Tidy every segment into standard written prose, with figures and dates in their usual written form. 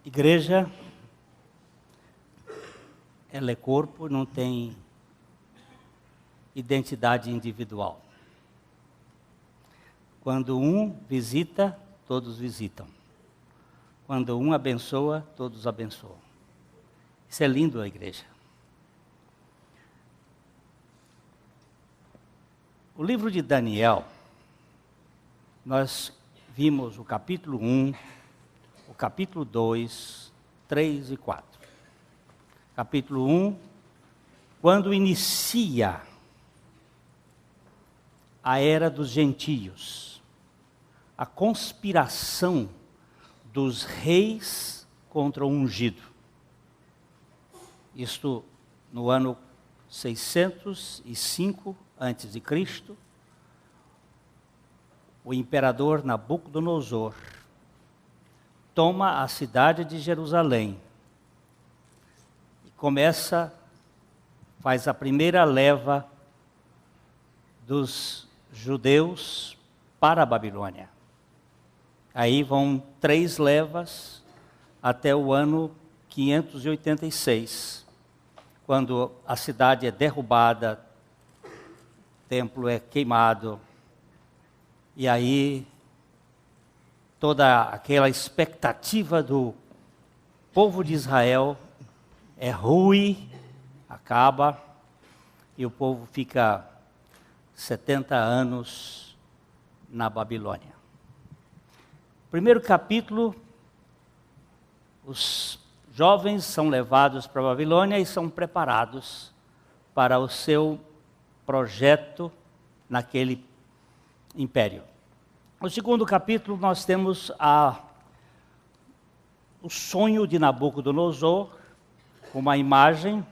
Igreja, ela é corpo, não tem identidade individual. Quando um visita, todos visitam. Quando um abençoa, todos abençoam. Isso é lindo, a igreja. O livro de Daniel, nós vimos o capítulo 1, o capítulo 2, 3 e 4. Capítulo 1, quando inicia a era dos gentios, a conspiração dos reis contra o ungido. Isto no ano 605 a.C., o imperador Nabucodonosor toma a cidade de Jerusalém e faz a primeira leva dos judeus para a Babilônia. Aí vão 3 levas até o ano 586, quando a cidade é derrubada, o templo é queimado, e aí toda aquela expectativa do povo de Israel é ruim, acaba, e o povo fica 70 anos na Babilônia. Primeiro capítulo, os jovens são levados para a Babilônia e são preparados para o seu projeto naquele império. No segundo capítulo, nós temos o sonho de Nabucodonosor, uma imagem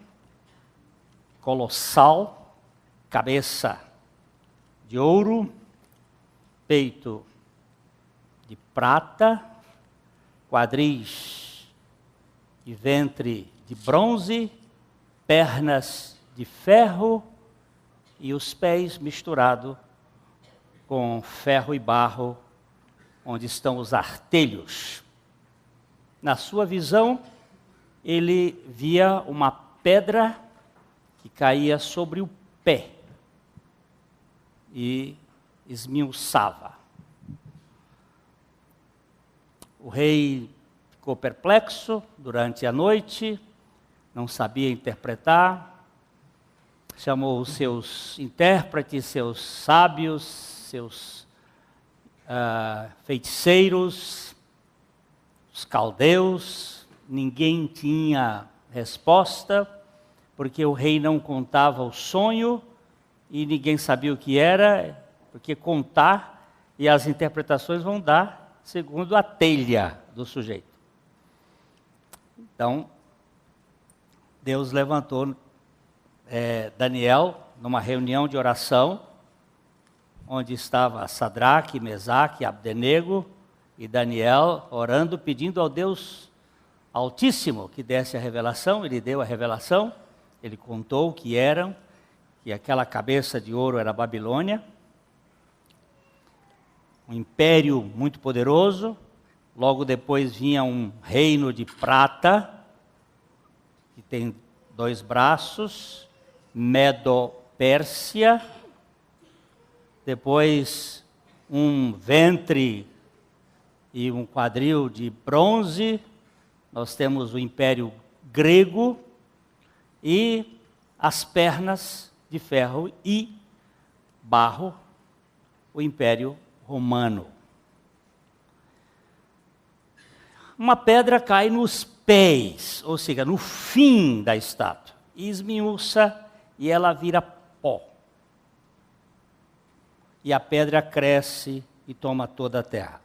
colossal, cabeça de ouro, peito de prata, quadris e ventre de bronze, pernas de ferro e os pés misturados com ferro e barro, onde estão os artelhos. Na sua visão, ele via uma pedra que caía sobre o pé e esmiuçava. O rei ficou perplexo durante a noite, não sabia interpretar, chamou os seus intérpretes, seus sábios, seus feiticeiros, os caldeus. Ninguém tinha resposta, porque o rei não contava o sonho e ninguém sabia o que era, porque contar e as interpretações vão dar segundo a telha do sujeito. Então, Deus levantou Daniel numa reunião de oração, onde estava Sadraque, Mesaque, Abdenego e Daniel orando, pedindo ao Deus Altíssimo que desse a revelação. Ele deu a revelação, ele contou o que eram, que aquela cabeça de ouro era a Babilônia, um império muito poderoso. Logo depois vinha um reino de prata, que tem 2 braços, Medo-Pérsia. Depois um ventre e um quadril de bronze. Nós temos o Império Grego e as pernas de ferro e barro, o Império Romano. Uma pedra cai nos pés, ou seja, no fim da estátua, e esmiuça e ela vira pó. E a pedra cresce e toma toda a terra.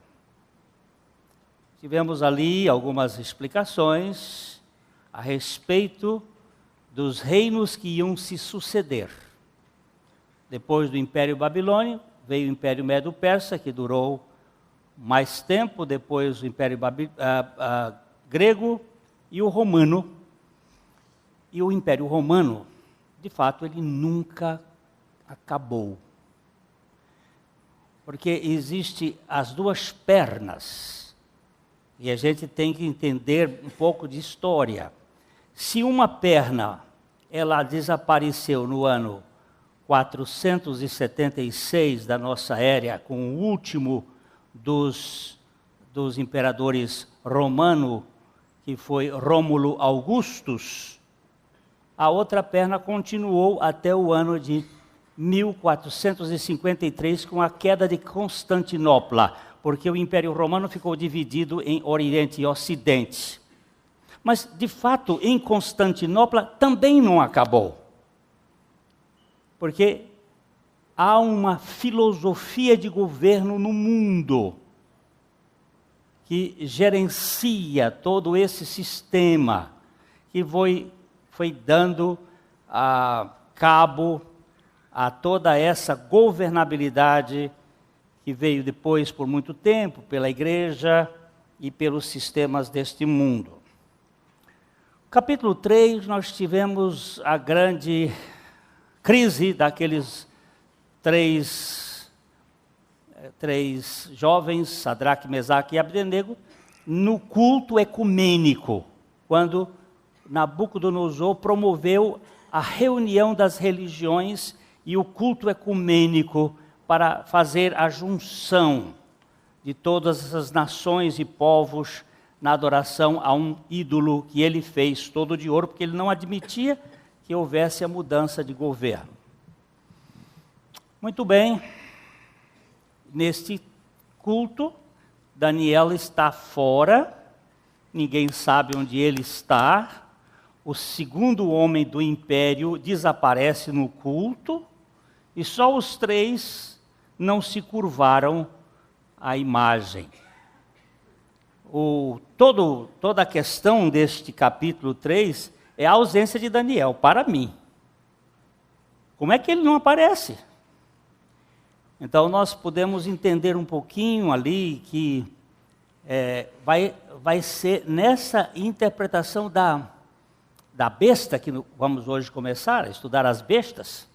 Tivemos ali algumas explicações a respeito dos reinos que iam se suceder. Depois do Império Babilônico, veio o Império Medo-Persa, que durou mais tempo, depois o Império Grego e o Romano. E o Império Romano, de fato, ele nunca acabou. Porque existe as duas pernas, e a gente tem que entender um pouco de história. Se uma perna, ela desapareceu no ano 476 da nossa era, com o último dos imperadores romanos, que foi Rômulo Augustus, a outra perna continuou até o ano de 1453, com a queda de Constantinopla, porque o Império Romano ficou dividido em Oriente e Ocidente. Mas, de fato, em Constantinopla também não acabou. Porque há uma filosofia de governo no mundo que gerencia todo esse sistema, que foi dando cabo a toda essa governabilidade que veio depois por muito tempo pela igreja e pelos sistemas deste mundo. Capítulo 3, nós tivemos a grande crise daqueles três jovens, Sadraque, Mesaque e Abdenego, no culto ecumênico, quando Nabucodonosor promoveu a reunião das religiões e o culto ecumênico para fazer a junção de todas as nações e povos na adoração a um ídolo que ele fez todo de ouro, porque ele não admitia que houvesse a mudança de governo. Muito bem, neste culto, Daniel está fora, ninguém sabe onde ele está. O segundo homem do império desaparece no culto, e só os três não se curvaram à imagem. Toda a questão deste capítulo 3 é a ausência de Daniel, para mim. Como é que ele não aparece? Então nós podemos entender um pouquinho ali que vai ser nessa interpretação da besta, que vamos hoje começar a estudar as bestas,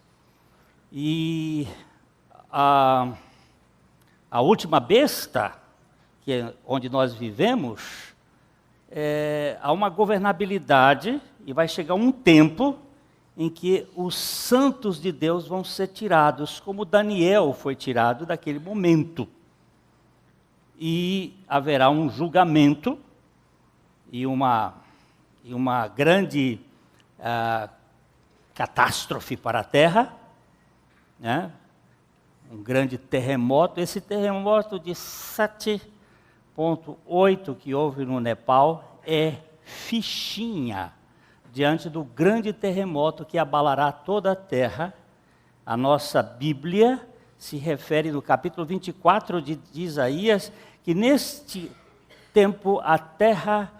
e a última besta, que é onde nós vivemos, há uma governabilidade, e vai chegar um tempo em que os santos de Deus vão ser tirados, como Daniel foi tirado daquele momento. E haverá um julgamento e uma grande catástrofe para a terra, né? Um grande terremoto. Esse terremoto de 7,8 que houve no Nepal é fichinha diante do grande terremoto que abalará toda a terra. A nossa Bíblia se refere no capítulo 24 de Isaías, que neste tempo a terra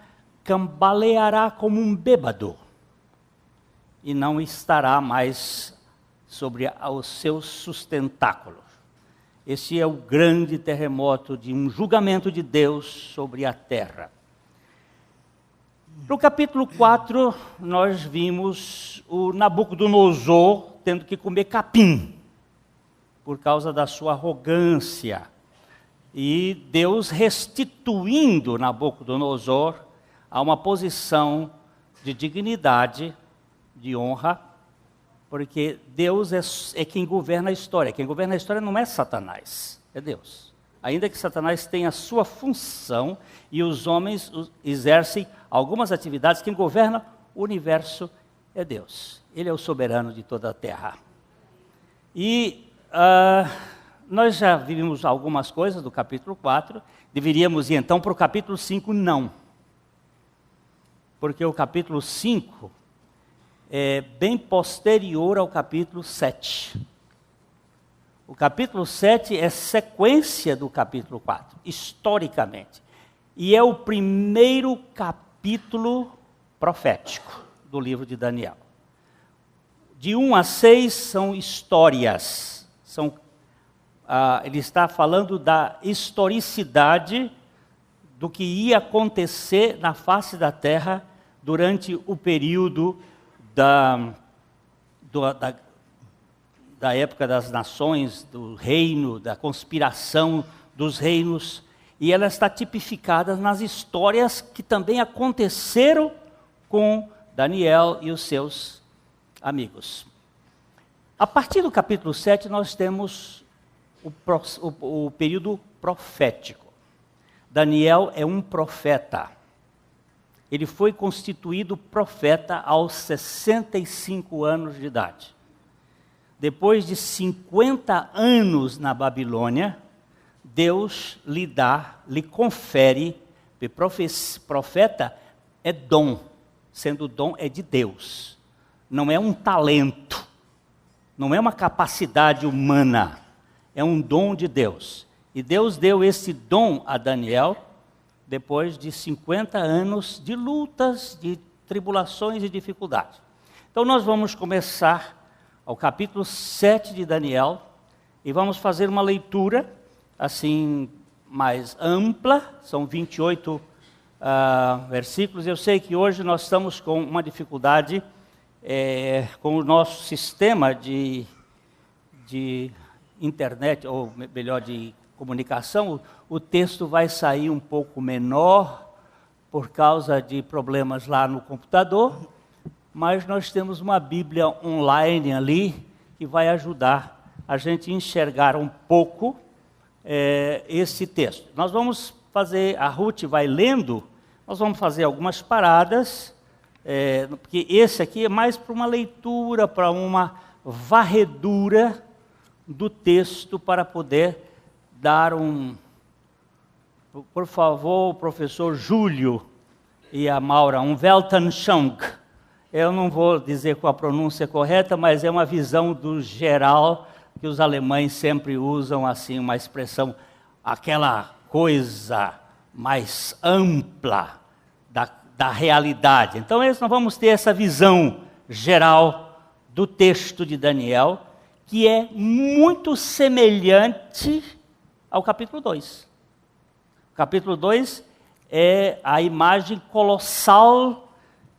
cambaleará como um bêbado e não estará mais sobre os seus sustentáculos. Esse é o grande terremoto de um julgamento de Deus sobre a terra. No capítulo 4, nós vimos o Nabucodonosor tendo que comer capim, por causa da sua arrogância. E Deus restituindo Nabucodonosor a uma posição de dignidade, de honra, porque Deus é quem governa a história. Quem governa a história não é Satanás, é Deus. Ainda que Satanás tenha a sua função e os homens exercem algumas atividades, quem governa o universo é Deus. Ele é o soberano de toda a terra. E nós já vimos algumas coisas do capítulo 4, deveríamos ir então para o capítulo 5, não. Porque o capítulo 5 é bem posterior ao capítulo 7. O capítulo 7 é sequência do capítulo 4, historicamente. E é o primeiro capítulo profético do livro de Daniel. De 1 a 6 são histórias. Ele está falando da historicidade do que ia acontecer na face da terra durante o período da época das nações, do reino, da conspiração dos reinos, e ela está tipificada nas histórias que também aconteceram com Daniel e os seus amigos. A partir do capítulo 7, nós temos o período profético. Daniel é um profeta. Ele foi constituído profeta aos 65 anos de idade. Depois de 50 anos na Babilônia, Deus lhe confere, profeta é dom, sendo dom é de Deus. Não é um talento, não é uma capacidade humana, é um dom de Deus. E Deus deu esse dom a Daniel depois de 50 anos de lutas, de tribulações e dificuldades. Então nós vamos começar ao capítulo 7 de Daniel, e vamos fazer uma leitura, assim, mais ampla, são 28 versículos. Eu sei que hoje nós estamos com uma dificuldade com o nosso sistema de internet, ou melhor, de comunicação. O texto vai sair um pouco menor, por causa de problemas lá no computador, mas nós temos uma Bíblia online ali que vai ajudar a gente enxergar um pouco esse texto. Nós vamos fazer, a Ruth vai lendo, nós vamos fazer algumas paradas, porque esse aqui é mais para uma leitura, para uma varredura do texto, para poder dar por favor, o professor Júlio e a Maura, um Weltanschauung. Eu não vou dizer com a pronúncia correta, mas é uma visão do geral, que os alemães sempre usam assim, uma expressão, aquela coisa mais ampla da realidade. Então nós vamos ter essa visão geral do texto de Daniel, que é muito semelhante ao capítulo 2. O capítulo 2 é a imagem colossal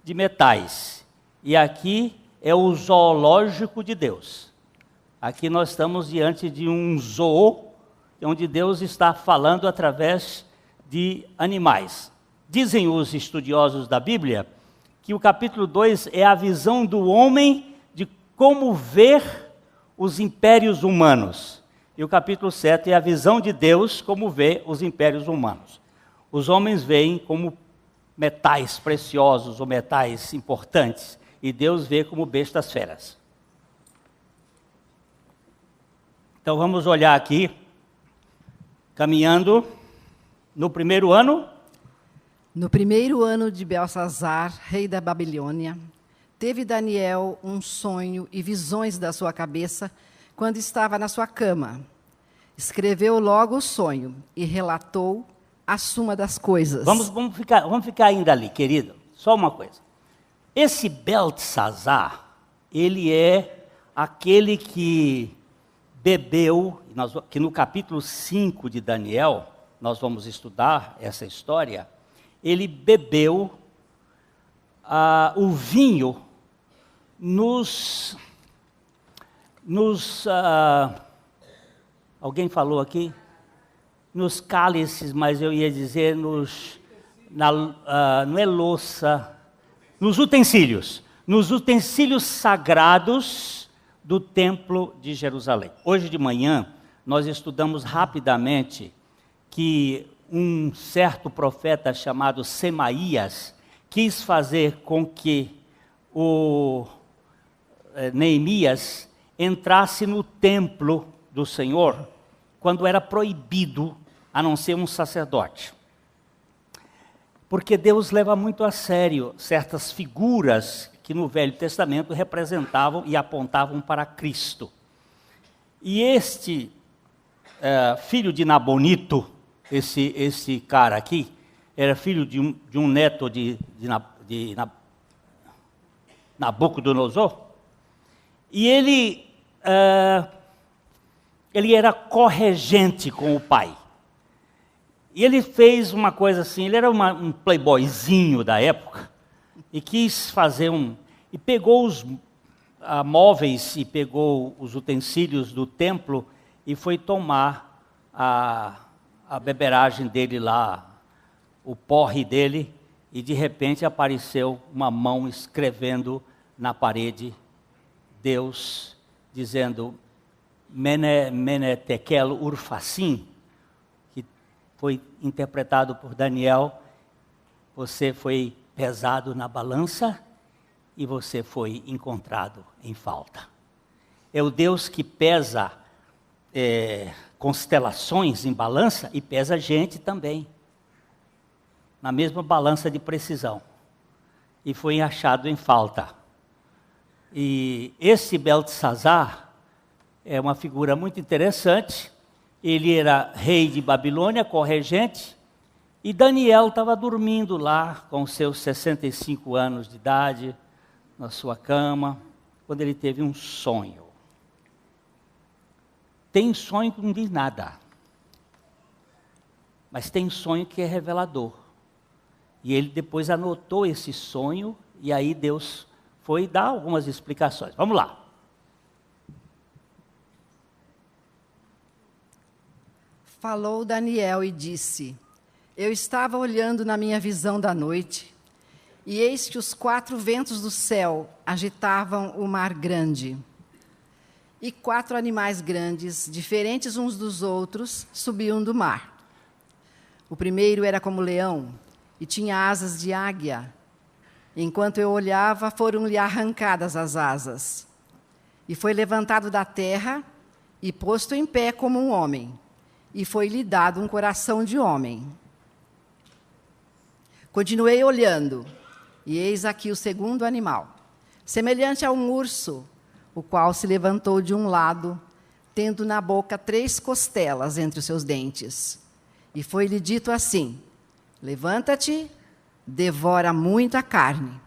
de metais. E aqui é o zoológico de Deus. Aqui nós estamos diante de um zoo, onde Deus está falando através de animais. Dizem os estudiosos da Bíblia que o capítulo 2 é a visão do homem de como ver os impérios humanos. E o capítulo 7 é a visão de Deus como vê os impérios humanos. Os homens veem como metais preciosos ou metais importantes, e Deus vê como bestas feras. Então vamos olhar aqui, caminhando no primeiro ano. No primeiro ano de Belsazar, rei da Babilônia, teve Daniel um sonho e visões da sua cabeça quando estava na sua cama. Escreveu logo o sonho e relatou a suma das coisas. Vamos ficar ainda ali, querido. Só uma coisa. Esse Beltesazar, ele é aquele que bebeu, que no capítulo 5 de Daniel, nós vamos estudar essa história, ele bebeu o vinho alguém falou aqui? Nos cálices, mas eu ia dizer não é louça, nos utensílios sagrados do templo de Jerusalém. Hoje de manhã, nós estudamos rapidamente que um certo profeta chamado Semaías quis fazer com que o Neemias entrasse no templo do Senhor quando era proibido, a não ser um sacerdote. Porque Deus leva muito a sério certas figuras que no Velho Testamento representavam e apontavam para Cristo. E este filho de Nabonito, esse cara aqui, era filho de um neto de Nabucodonosor, e ele era corregente com o pai. E ele fez uma coisa assim, ele era um playboyzinho da época, e quis fazer e pegou os móveis e pegou os utensílios do templo e foi tomar a beberagem dele lá, o porre dele, e de repente apareceu uma mão escrevendo na parede, Deus dizendo, Mene Tekel Urfassim, que foi interpretado por Daniel, você foi pesado na balança e você foi encontrado em falta. É o Deus que pesa constelações em balança e pesa gente também, na mesma balança de precisão. E foi achado em falta. E esse Beltesazar é uma figura muito interessante. Ele era rei de Babilônia, corregente, e Daniel estava dormindo lá com seus 65 anos de idade, na sua cama, quando ele teve um sonho. Tem sonho que não diz nada, mas tem sonho que é revelador. E ele depois anotou esse sonho, e aí Deus foi dar algumas explicações. Vamos lá. Falou Daniel e disse, eu estava olhando na minha visão da noite, e eis que os 4 ventos do céu agitavam o mar grande. E 4 animais grandes, diferentes uns dos outros, subiam do mar. O primeiro era como leão, e tinha asas de águia. Enquanto eu olhava, foram-lhe arrancadas as asas. E foi levantado da terra, e posto em pé como um homem. E foi-lhe dado um coração de homem. Continuei olhando, e eis aqui o segundo animal, semelhante a um urso, o qual se levantou de um lado, tendo na boca 3 costelas entre os seus dentes. E foi-lhe dito assim, levanta-te, devora muita carne.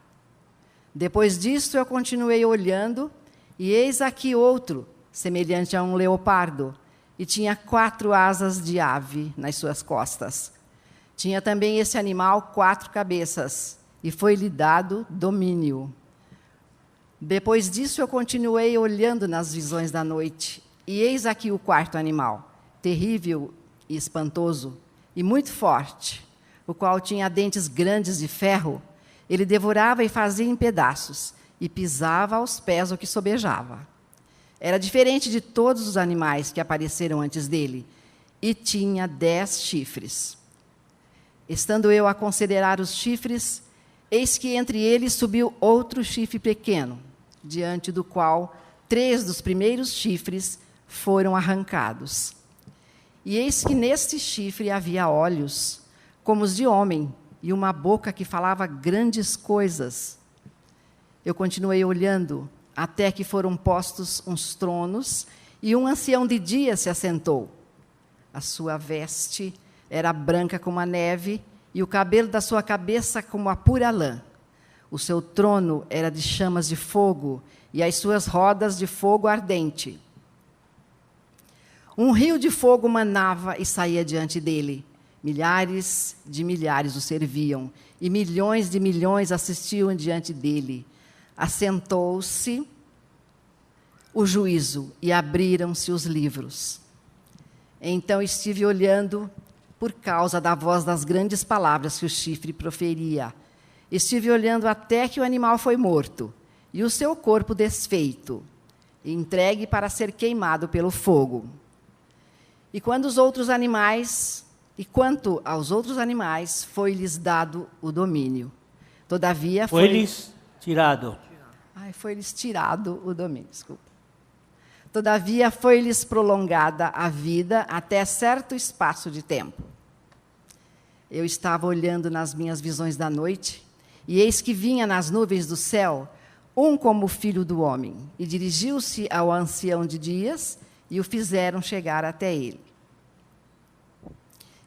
Depois disto eu continuei olhando, e eis aqui outro, semelhante a um leopardo, e tinha 4 asas de ave nas suas costas. Tinha também esse animal 4 cabeças, e foi-lhe dado domínio. Depois disso eu continuei olhando nas visões da noite, e eis aqui o 4º animal, terrível e espantoso, e muito forte, o qual tinha dentes grandes de ferro. Ele devorava e fazia em pedaços, e pisava aos pés o que sobejava. Era diferente de todos os animais que apareceram antes dele, e tinha 10 chifres. Estando eu a considerar os chifres, eis que entre eles subiu outro chifre pequeno, diante do qual 3 dos primeiros chifres foram arrancados. E eis que neste chifre havia olhos, como os de homem, e uma boca que falava grandes coisas. Eu continuei olhando, até que foram postos uns tronos, e um ancião de dia se assentou. A sua veste era branca como a neve, e o cabelo da sua cabeça como a pura lã. O seu trono era de chamas de fogo, e as suas rodas de fogo ardente. Um rio de fogo manava e saía diante dele. Milhares de milhares o serviam, e milhões de milhões assistiam diante dele. Assentou-se o juízo, e abriram-se os livros. Então estive olhando, por causa da voz das grandes palavras que o chifre proferia. Estive olhando até que o animal foi morto, e o seu corpo desfeito, entregue para ser queimado pelo fogo. E quanto aos outros animais, foi-lhes dado o domínio. Todavia Foi-lhes tirado. Foi-lhes tirado o domínio, desculpa. Todavia foi-lhes prolongada a vida até certo espaço de tempo. Eu estava olhando nas minhas visões da noite, e eis que vinha nas nuvens do céu um como o filho do homem, e dirigiu-se ao ancião de dias, e o fizeram chegar até ele.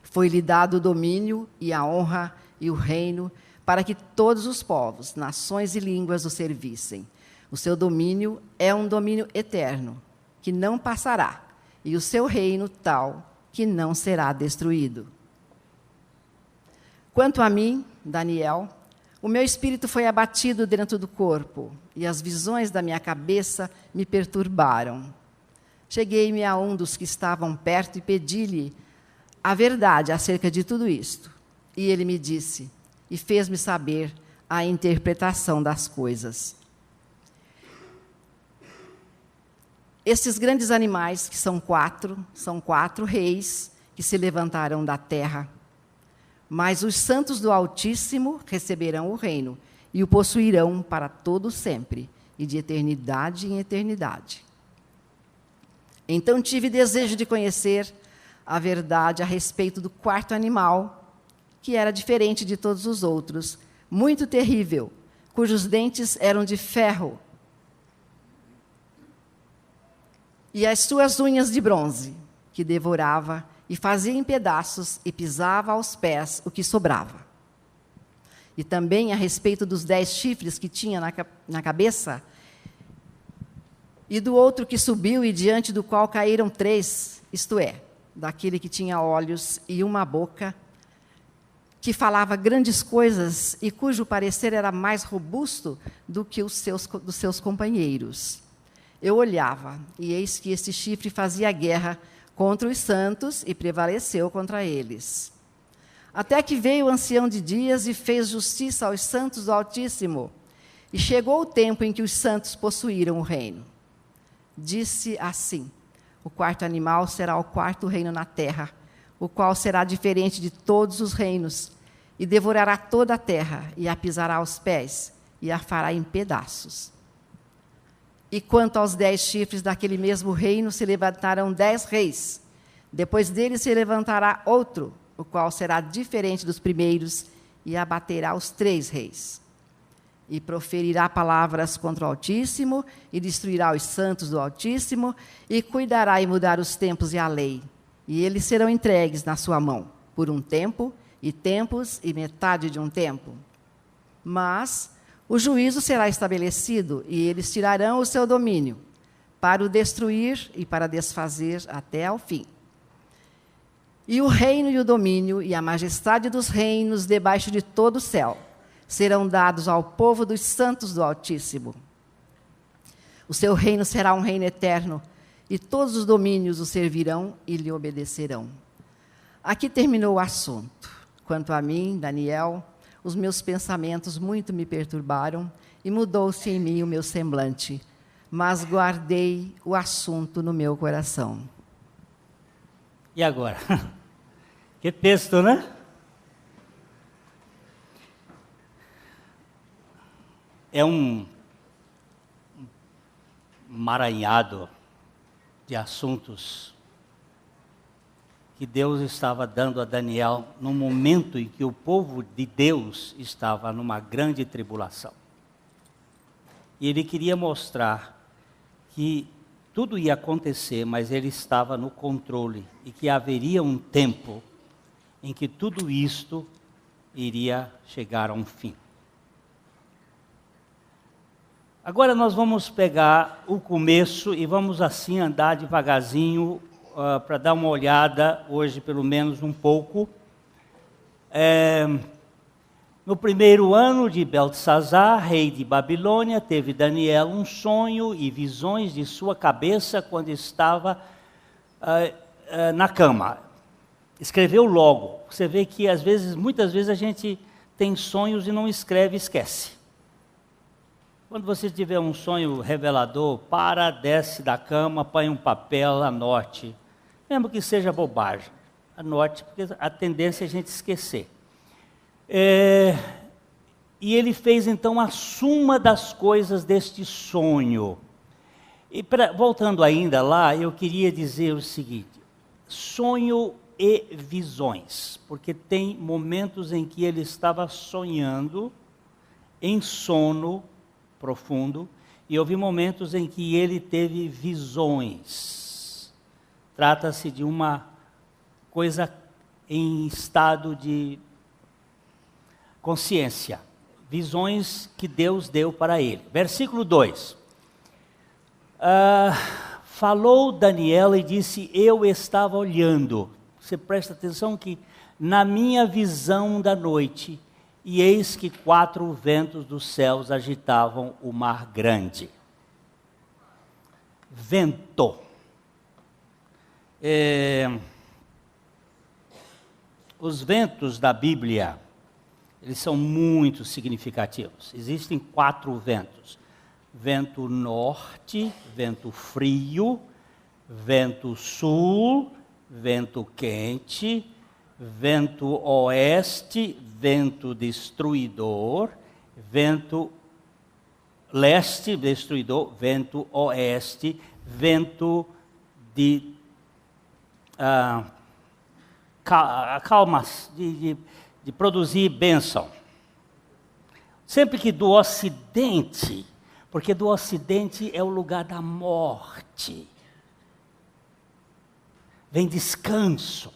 Foi-lhe dado o domínio e a honra e o reino, para que todos os povos, nações e línguas o servissem. O seu domínio é um domínio eterno, que não passará, e o seu reino tal, que não será destruído. Quanto a mim, Daniel, o meu espírito foi abatido dentro do corpo, e as visões da minha cabeça me perturbaram. Cheguei-me a um dos que estavam perto e pedi-lhe a verdade acerca de tudo isto. E ele me disse, e fez-me saber a interpretação das coisas. Estes grandes animais, que são quatro reis que se levantarão da terra. Mas os santos do Altíssimo receberão o reino e o possuirão para todo sempre, e de eternidade em eternidade. Então tive desejo de conhecer a verdade a respeito do quarto animal, que era diferente de todos os outros, muito terrível, cujos dentes eram de ferro, e as suas unhas de bronze, que devorava e fazia em pedaços e pisava aos pés o que sobrava. E também a respeito dos 10 chifres que tinha na cabeça, e do outro que subiu e diante do qual caíram 3, isto é, daquele que tinha olhos e uma boca, que falava grandes coisas e cujo parecer era mais robusto do que dos seus companheiros. Eu olhava, e eis que este chifre fazia guerra contra os santos e prevaleceu contra eles. Até que veio o ancião de dias e fez justiça aos santos do Altíssimo, e chegou o tempo em que os santos possuíram o reino. Disse assim: o quarto animal será o quarto reino na terra, o qual será diferente de todos os reinos, e devorará toda a terra, e a pisará aos pés, e a fará em pedaços. E quanto aos 10 chifres daquele mesmo reino, se levantarão 10 reis. Depois dele se levantará outro, o qual será diferente dos primeiros, e abaterá os 3 reis. E proferirá palavras contra o Altíssimo, e destruirá os santos do Altíssimo, e cuidará em mudar os tempos e a lei. E eles serão entregues na sua mão, por um tempo, e tempos, e metade de um tempo. Mas o juízo será estabelecido, e eles tirarão o seu domínio, para o destruir e para desfazer até ao fim. E o reino e o domínio e a majestade dos reinos debaixo de todo o céu serão dados ao povo dos santos do Altíssimo. O seu reino será um reino eterno, e todos os domínios o servirão e lhe obedecerão. Aqui terminou o assunto. Quanto a mim, Daniel, os meus pensamentos muito me perturbaram, e mudou-se em mim o meu semblante, mas guardei o assunto no meu coração. E agora? Que texto, né? É um emaranhado de assuntos que Deus estava dando a Daniel no momento em que o povo de Deus estava numa grande tribulação. E ele queria mostrar que tudo ia acontecer, mas ele estava no controle, e que haveria um tempo em que tudo isto iria chegar a um fim. Agora nós vamos pegar o começo e vamos assim andar devagarzinho para dar uma olhada, hoje pelo menos um pouco. No primeiro ano de Beltesazar, rei de Babilônia, teve Daniel um sonho e visões de sua cabeça quando estava na cama. Escreveu logo. Você vê que muitas vezes a gente tem sonhos e não escreve, esquece. Quando você tiver um sonho revelador, desce da cama, põe um papel, anote. mesmo que seja bobagem. Anote, porque a tendência é a gente esquecer. E ele fez então a suma das coisas deste sonho. E voltando ainda lá, eu queria dizer o seguinte: sonho e visões, porque tem momentos em que ele estava sonhando em sono profundo, e houve momentos em que ele teve visões. Trata-se de uma coisa em estado de consciência, visões que Deus deu para ele. Versículo 2. Falou Daniel e disse: eu estava olhando. Você presta atenção que na minha visão da noite, e eis que 4 ventos dos céus agitavam o mar grande. Vento. Os ventos da Bíblia, eles são muito significativos. Existem 4 ventos: vento norte, vento frio, vento sul, vento quente, vento oeste, vento destruidor, vento leste, destruidor, vento oeste, vento de calmas, de produzir bênção. Sempre que do ocidente, porque do ocidente é o lugar da morte, vem descanso.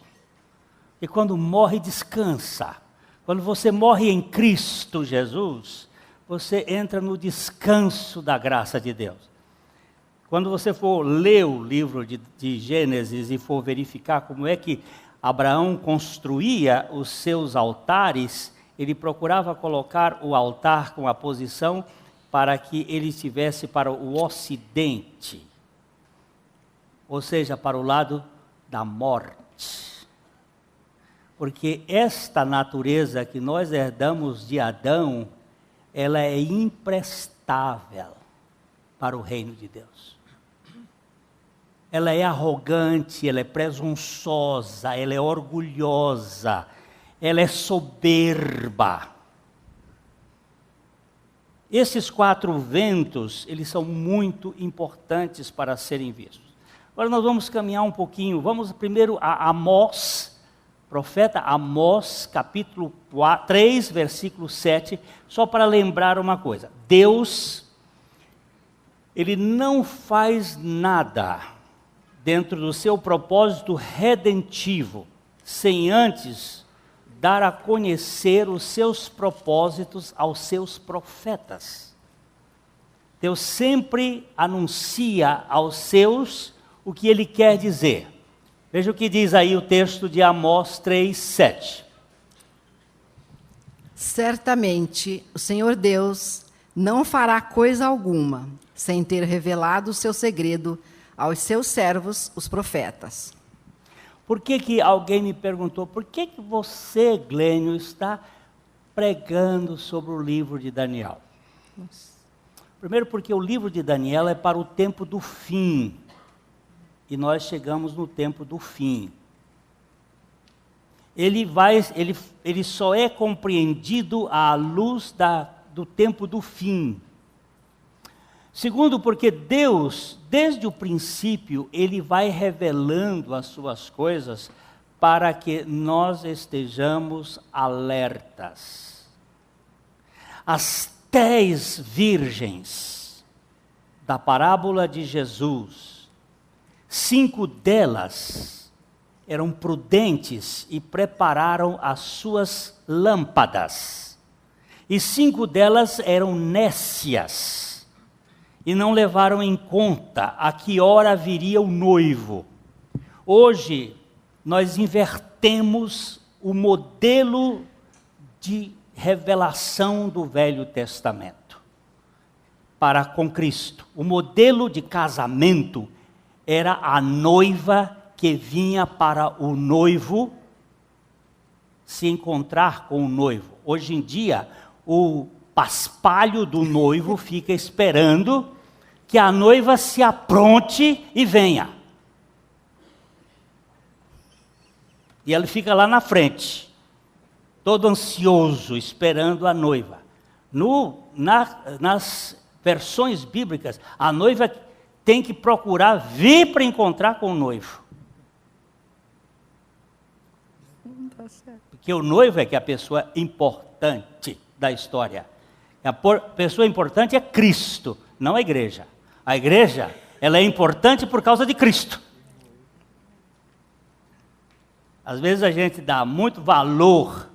E quando morre, descansa. Quando você morre em Cristo Jesus, você entra no descanso da graça de Deus. Quando você for ler o livro de Gênesis e for verificar como é que Abraão construía os seus altares, ele procurava colocar o altar com a posição para que ele estivesse para o ocidente, ou seja, para o lado da morte. Porque esta natureza que nós herdamos de Adão, ela é imprestável para o reino de Deus. Ela é arrogante, ela é presunçosa, ela é orgulhosa, ela é soberba. Esses 4 ventos, eles são muito importantes para serem vistos. Agora nós vamos caminhar um pouquinho, vamos primeiro a Amós, profeta Amós, capítulo 3, versículo 7, só para lembrar uma coisa: Deus, Ele não faz nada dentro do seu propósito redentivo, sem antes dar a conhecer os seus propósitos aos seus profetas. Deus sempre anuncia aos seus o que Ele quer dizer. Veja o que diz aí o texto de Amós 3, 7. Certamente o Senhor Deus não fará coisa alguma sem ter revelado o seu segredo aos seus servos, os profetas. Por que alguém me perguntou, por que você, Glênio, está pregando sobre o livro de Daniel? Primeiro porque o livro de Daniel é para o tempo do fim. E nós chegamos no tempo do fim. Ele só é compreendido à luz do tempo do fim. Segundo, porque Deus, desde o princípio, Ele vai revelando as suas coisas para que nós estejamos alertas. As 10 virgens da parábola de Jesus, 5 delas eram prudentes e prepararam as suas lâmpadas. E 5 delas eram nécias e não levaram em conta a que hora viria o noivo. Hoje, nós invertemos o modelo de revelação do Velho Testamento para com Cristo. O modelo de casamento era a noiva que vinha para o noivo se encontrar com o noivo. Hoje em dia, o paspalho do noivo fica esperando que a noiva se apronte e venha. E ele fica lá na frente, todo ansioso, esperando a noiva. Nas versões bíblicas, a noiva tem que procurar vir para encontrar com o noivo. Porque o noivo é que é a pessoa importante da história. A pessoa importante é Cristo, não a igreja. A igreja, ela é importante por causa de Cristo. Às vezes a gente dá muito valor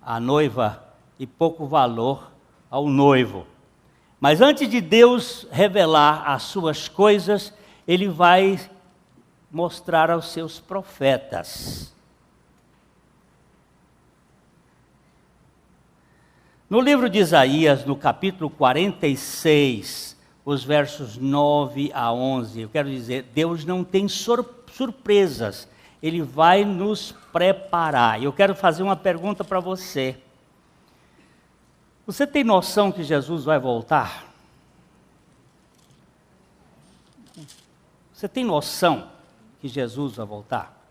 à noiva e pouco valor ao noivo. Mas antes de Deus revelar as suas coisas, Ele vai mostrar aos seus profetas. No livro de Isaías, no capítulo 46, os versos 9 a 11, eu quero dizer, Deus não tem surpresas, Ele vai nos preparar. Eu quero fazer uma pergunta para você. Você tem noção que Jesus vai voltar? Você tem noção que Jesus vai voltar?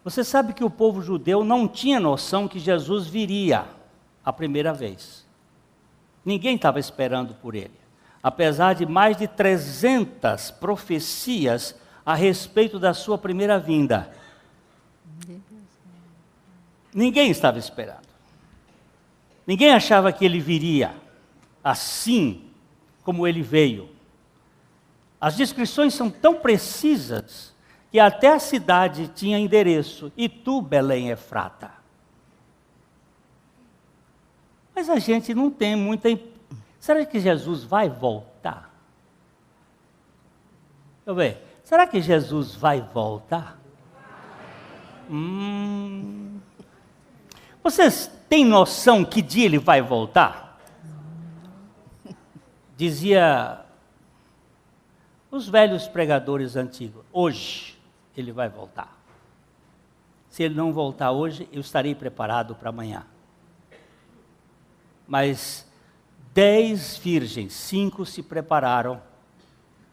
Você sabe que o povo judeu não tinha noção que Jesus viria a primeira vez. Ninguém estava esperando por ele. Apesar de mais de 300 profecias a respeito da sua primeira vinda. Ninguém estava esperando. Ninguém achava que ele viria assim como ele veio. As descrições são tão precisas que até a cidade tinha endereço. E tu, Belém Efrata? Mas a gente não tem muita... Será que Jesus vai voltar? Deixa eu ver. Será que Jesus vai voltar? Vocês têm noção que dia ele vai voltar? Dizia os velhos pregadores antigos, hoje ele vai voltar. Se ele não voltar hoje, eu estarei preparado para amanhã. Mas 10 virgens, 5 se prepararam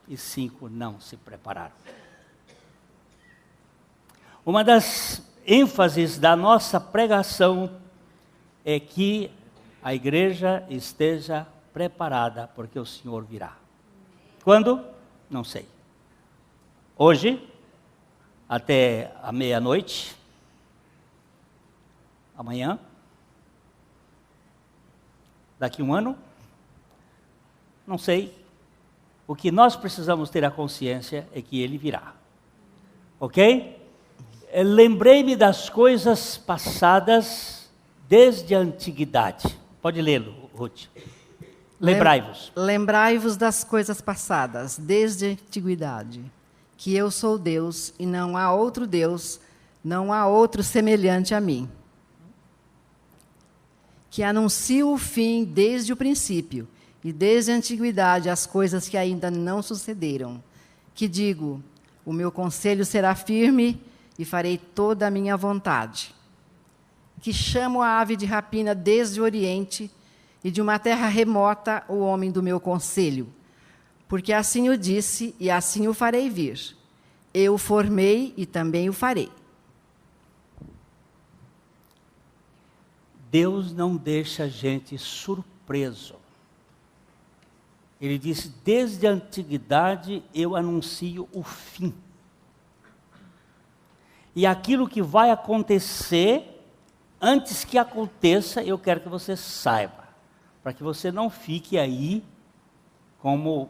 e 5 não se prepararam. Uma das ênfases da nossa pregação é que a igreja esteja preparada, porque o Senhor virá. Quando? Não sei. Hoje, até a meia-noite, amanhã, daqui a um ano, não sei. O que nós precisamos ter a consciência é que ele virá. Ok? Lembrei-me das coisas passadas desde a antiguidade. Pode lê-lo, Ruth. Lembrai-vos. Lembrai-vos das coisas passadas desde a antiguidade, que eu sou Deus e não há outro Deus, não há outro semelhante a mim. Que anuncio o fim desde o princípio e desde a antiguidade as coisas que ainda não sucederam. Que digo, o meu conselho será firme e farei toda a minha vontade. Que chamo a ave de rapina desde o Oriente e de uma terra remota o homem do meu conselho. Porque assim o disse e assim o farei vir. Eu o formei e também o farei. Deus não deixa a gente surpreso. Ele disse, desde a antiguidade eu anuncio o fim. E aquilo que vai acontecer, antes que aconteça, eu quero que você saiba. Para que você não fique aí como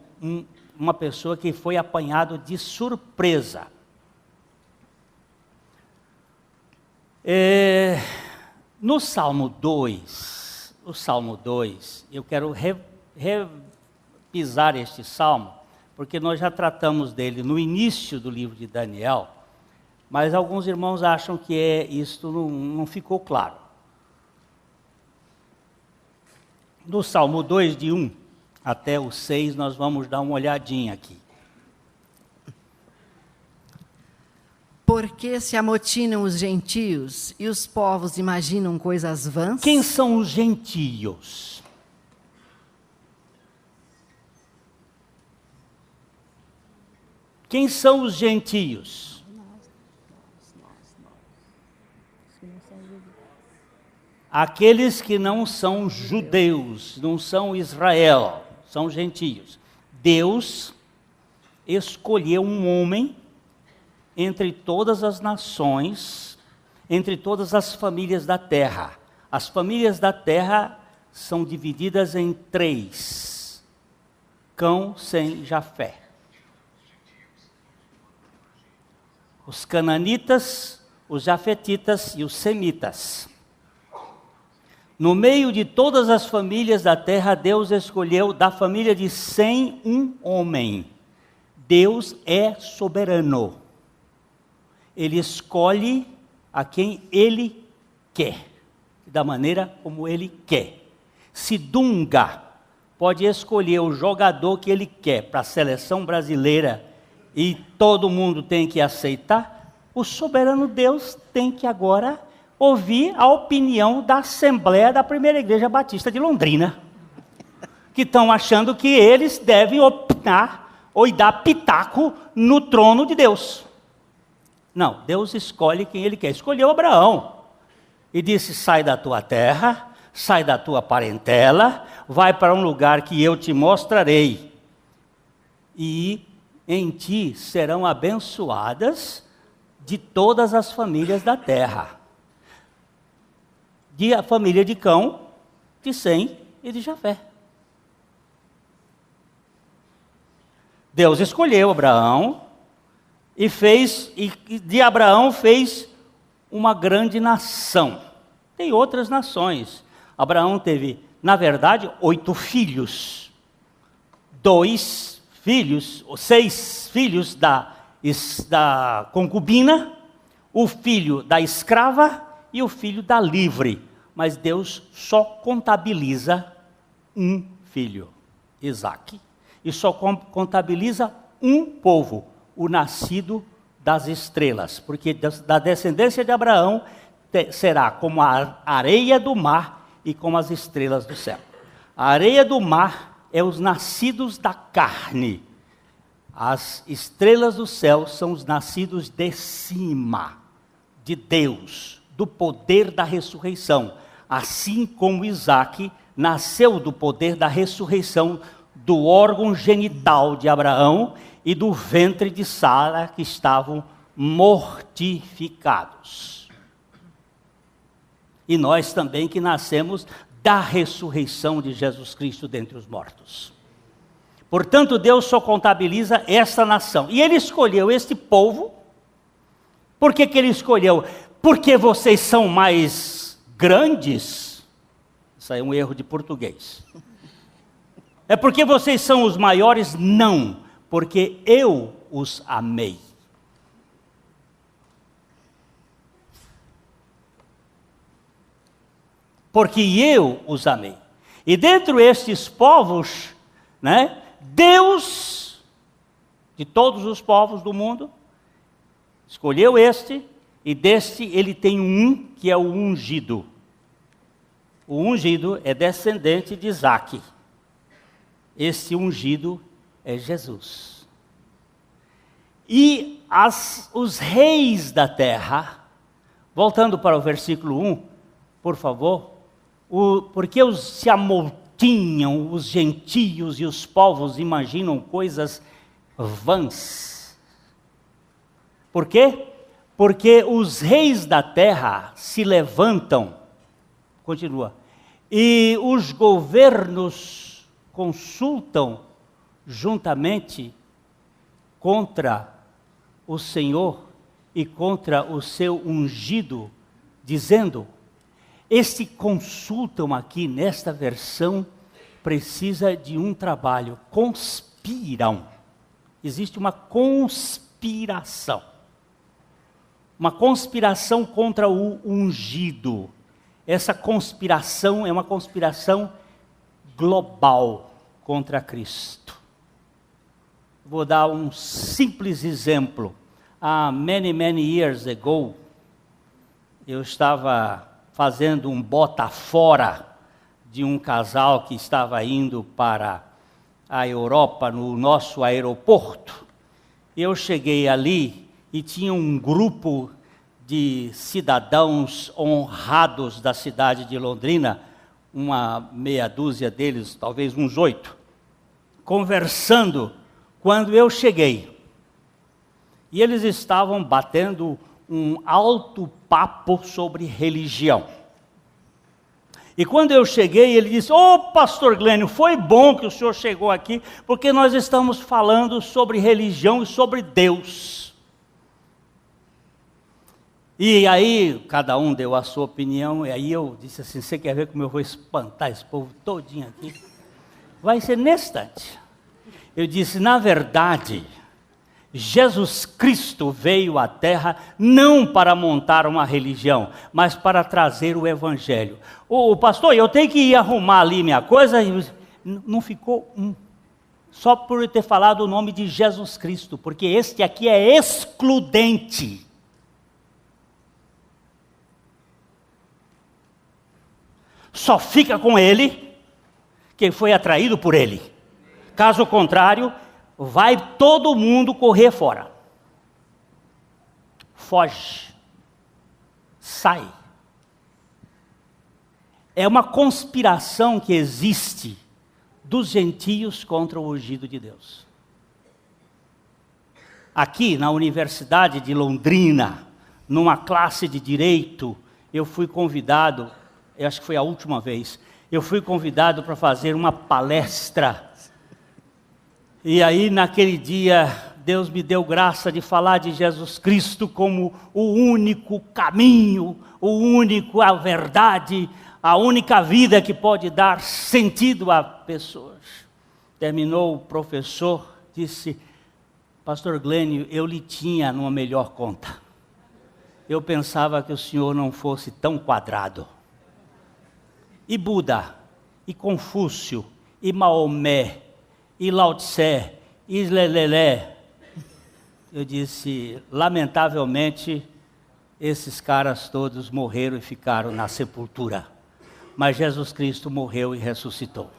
uma pessoa que foi apanhado de surpresa. No Salmo 2, eu quero repisar este Salmo, porque nós já tratamos dele no início do livro de Daniel, mas alguns irmãos acham que isto não ficou claro. No Salmo 2, de 1 até o 6, nós vamos dar uma olhadinha aqui. Porque se amotinam os gentios e os povos imaginam coisas vãs? Quem são os gentios? Quem são os gentios? Aqueles que não são judeus, não são Israel, são gentios. Deus escolheu um homem entre todas as nações, entre todas as famílias da terra. As famílias da terra são divididas em 3: Cão, Sem, Jafé. Os cananitas, os jafetitas e os semitas. No meio de todas as famílias da terra, Deus escolheu da família de Sem um homem. Deus é soberano. Ele escolhe a quem Ele quer, da maneira como Ele quer. Se Dunga pode escolher o jogador que Ele quer para a seleção brasileira e todo mundo tem que aceitar, o soberano Deus tem que agora ouvir a opinião da Assembleia da Primeira Igreja Batista de Londrina, que estão achando que eles devem opinar ou dar pitaco no trono de Deus. Não, Deus escolhe quem Ele quer. Escolheu Abraão e disse: sai da tua terra, sai da tua parentela, vai para um lugar que eu te mostrarei, e em ti serão abençoadas de todas as famílias da terra. De a família de Cão, de Sem e de Jafé. Deus escolheu Abraão e de Abraão fez uma grande nação. Tem outras nações. Abraão teve, na verdade, 8 filhos. 2 filhos, ou 6 filhos da concubina, o filho da escrava e o filho da livre. Mas Deus só contabiliza um filho, Isaque. E só contabiliza um povo, o nascido das estrelas. Porque da descendência de Abraão será como a areia do mar e como as estrelas do céu. A areia do mar é os nascidos da carne. As estrelas do céu são os nascidos de cima, de Deus, do poder da ressurreição, assim como Isaque nasceu do poder da ressurreição do órgão genital de Abraão e do ventre de Sara, que estavam mortificados. E nós também que nascemos da ressurreição de Jesus Cristo dentre os mortos. Portanto, Deus só contabiliza esta nação. E Ele escolheu este povo. Por que Ele escolheu? Porque vocês são mais grandes? Isso aí é um erro de português. É porque vocês são os maiores? Não, porque eu os amei. Porque eu os amei. E dentro destes povos, Deus, de todos os povos do mundo, escolheu este, e deste ele tem um que é o ungido. O ungido é descendente de Isaque. Este ungido é Jesus. E os reis da terra, voltando para o versículo 1, por favor, porque se amotinham os gentios e os povos imaginam coisas vãs. Por quê? Porque os reis da terra se levantam, continua, e os governos consultam juntamente contra o Senhor e contra o seu ungido, dizendo, este consultam aqui nesta versão precisa de um trabalho, conspiram. Existe uma conspiração. Uma conspiração contra o ungido. Essa conspiração é uma conspiração global contra Cristo. Vou dar um simples exemplo. Há many years ago, eu estava fazendo um bota fora de um casal que estava indo para a Europa no nosso aeroporto. Eu cheguei ali e tinha um grupo de cidadãos honrados da cidade de Londrina, uma meia dúzia deles, talvez uns 8, conversando quando eu cheguei. E eles estavam batendo um alto papo sobre religião. E quando eu cheguei, ele disse: "Ô, pastor Glênio, foi bom que o senhor chegou aqui, porque nós estamos falando sobre religião e sobre Deus." E aí, cada um deu a sua opinião, e aí eu disse assim: "Você quer ver como eu vou espantar esse povo todinho aqui? Vai ser nesse instante." Eu disse: "Na verdade, Jesus Cristo veio à Terra não para montar uma religião, mas para trazer o Evangelho." "O pastor, eu tenho que ir arrumar ali minha coisa." Não ficou um. Só por eu ter falado o nome de Jesus Cristo, porque este aqui é excludente. Só fica com ele quem foi atraído por ele. Caso contrário, vai todo mundo correr fora. Foge. Sai. É uma conspiração que existe dos gentios contra o ungido de Deus. Aqui na Universidade de Londrina, numa classe de direito, eu fui convidado, eu acho que foi a última vez, eu fui convidado para fazer uma palestra. E aí naquele dia, Deus me deu graça de falar de Jesus Cristo como o único caminho, a verdade, a única vida que pode dar sentido a pessoas. Terminou o professor, disse: "Pastor Glênio, eu lhe tinha numa melhor conta. Eu pensava que o senhor não fosse tão quadrado." E Buda, e Confúcio, e Maomé, e Lao Tse, e Lelelé. Eu disse: lamentavelmente, esses caras todos morreram e ficaram na sepultura. Mas Jesus Cristo morreu e ressuscitou.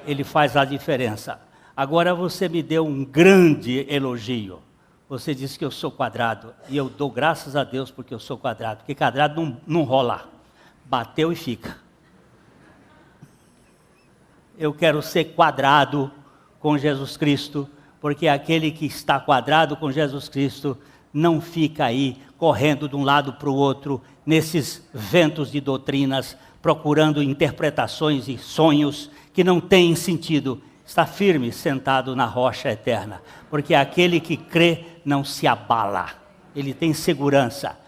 Ele faz a diferença. Agora você me deu um grande elogio. Você disse que eu sou quadrado. E eu dou graças a Deus porque eu sou quadrado. Porque quadrado não rola. Bateu e fica. Eu quero ser quadrado com Jesus Cristo, porque aquele que está quadrado com Jesus Cristo não fica aí correndo de um lado para o outro, nesses ventos de doutrinas, procurando interpretações e sonhos que não têm sentido. Está firme, sentado na rocha eterna, porque aquele que crê não se abala, ele tem segurança.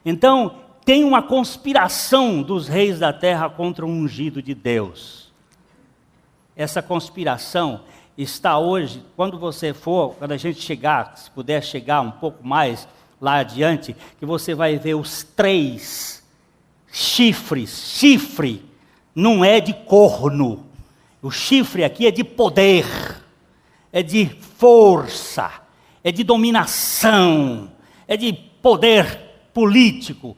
Então, tem uma conspiração dos reis da terra contra o ungido de Deus. Essa conspiração está hoje, quando a gente chegar, se puder chegar um pouco mais lá adiante, que você vai ver os 3 chifres. Chifre não é de corno. O chifre aqui é de poder, é de força, é de dominação, é de poder político.